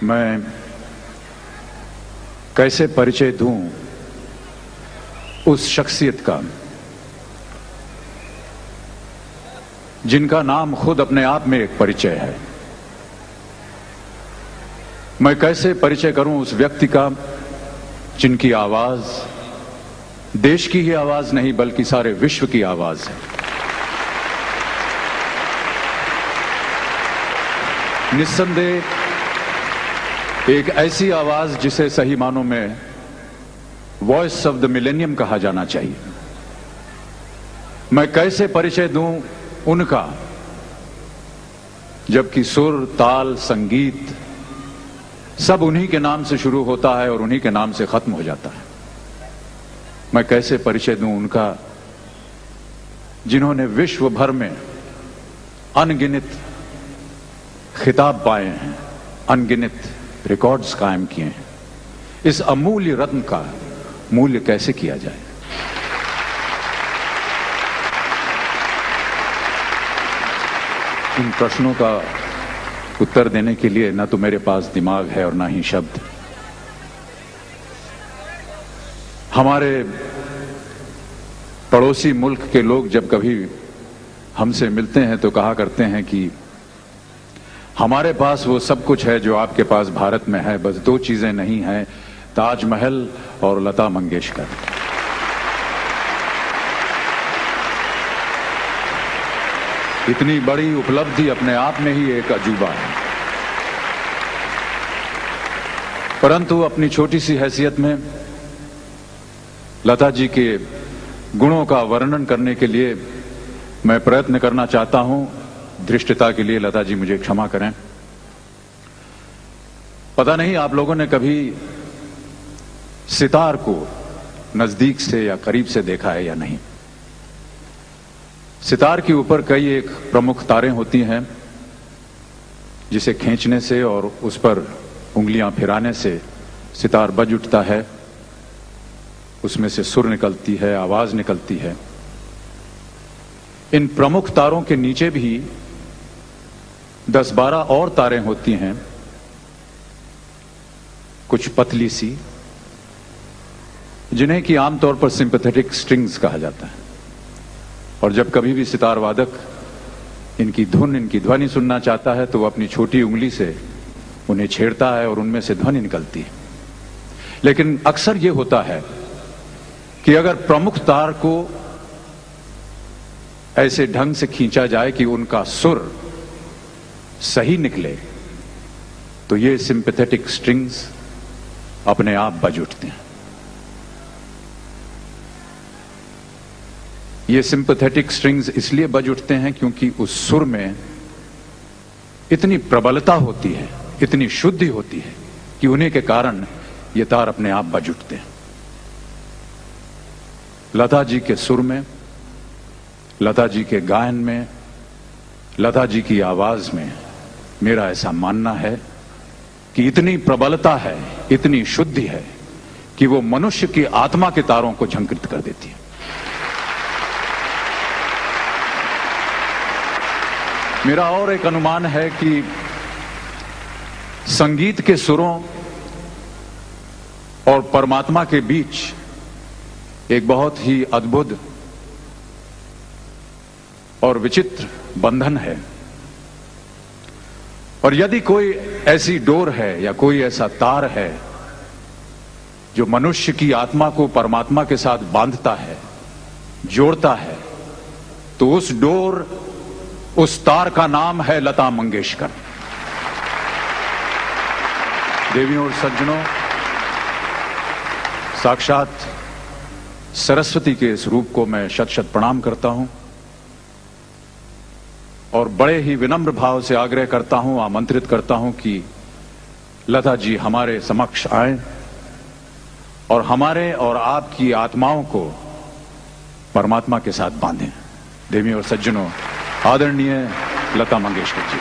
मैं कैसे परिचय दूं उस शख्सियत का जिनका नाम खुद अपने आप में एक परिचय है। मैं कैसे परिचय करूं उस व्यक्ति का जिनकी आवाज देश की ही आवाज नहीं बल्कि सारे विश्व की आवाज है। निस्संदेह एक ऐसी आवाज जिसे सही मानों में वॉइस ऑफ द मिलेनियम कहा जाना चाहिए। मैं कैसे परिचय दूं उनका जबकि सुर, ताल, संगीत सब उन्हीं के नाम से शुरू होता है और उन्हीं के नाम से खत्म हो जाता है। मैं कैसे परिचय दूं उनका जिन्होंने विश्व भर में अनगिनत खिताब पाए हैं, अनगिनत रिकॉर्ड्स कायम किए हैं। इस अमूल्य रत्न का मूल्य कैसे किया जाए? इन प्रश्नों का उत्तर देने के लिए न तो मेरे पास दिमाग है और ना ही शब्द। हमारे पड़ोसी मुल्क के लोग जब कभी हमसे मिलते हैं तो कहा करते हैं कि हमारे पास वो सब कुछ है जो आपके पास भारत में है, बस दो चीजें नहीं हैं, ताजमहल और लता मंगेशकर। इतनी बड़ी उपलब्धि अपने आप में ही एक अजूबा है। परंतु अपनी छोटी सी हैसियत में लता जी के गुणों का वर्णन करने के लिए मैं प्रयत्न करना चाहता हूं। धृष्टता के लिए लता जी मुझे क्षमा करें। पता नहीं आप लोगों ने कभी सितार को नजदीक से या करीब से देखा है या नहीं। सितार के ऊपर कई एक प्रमुख तारें होती हैं जिसे खींचने से और उस पर उंगलियां फिराने से सितार बज उठता है, उसमें से सुर निकलती है, आवाज निकलती है। इन प्रमुख तारों के नीचे भी 10-12 और तारें होती हैं, कुछ पतली सी, जिन्हें कि आमतौर पर सिंपैथेटिक स्ट्रिंग्स कहा जाता है। और जब कभी भी सितार वादक इनकी धुन, इनकी ध्वनि सुनना चाहता है तो वह अपनी छोटी उंगली से उन्हें छेड़ता है और उनमें से ध्वनि निकलती है। लेकिन अक्सर यह होता है कि अगर प्रमुख तार को ऐसे ढंग से खींचा जाए कि उनका सुर सही निकले तो ये सिंपैथेटिक स्ट्रिंग्स अपने आप बज उठते हैं। ये सिंपैथेटिक स्ट्रिंग्स इसलिए बज उठते हैं क्योंकि उस सुर में इतनी प्रबलता होती है, इतनी शुद्धि होती है कि उन्हीं के कारण ये तार अपने आप बज उठते हैं। लता जी के सुर में, लता जी के गायन में, लता जी की आवाज में मेरा ऐसा मानना है कि इतनी प्रबलता है, इतनी शुद्धि है कि वो मनुष्य की आत्मा के तारों को झंकृत कर देती है। मेरा और एक अनुमान है कि संगीत के सुरों और परमात्मा के बीच एक बहुत ही अद्भुत और विचित्र बंधन है। और यदि कोई ऐसी डोर है या कोई ऐसा तार है जो मनुष्य की आत्मा को परमात्मा के साथ बांधता है, जोड़ता है, तो उस डोर, उस तार का नाम है लता मंगेशकर। देवियों और सज्जनों, साक्षात सरस्वती के इस रूप को मैं शत शत प्रणाम करता हूं और बड़े ही विनम्र भाव से आग्रह करता हूं, आमंत्रित करता हूं कि लता जी हमारे समक्ष आए और हमारे और आपकी आत्माओं को परमात्मा के साथ बांधें। देवियों और सज्जनों, आदरणीय लता मंगेशकर जी।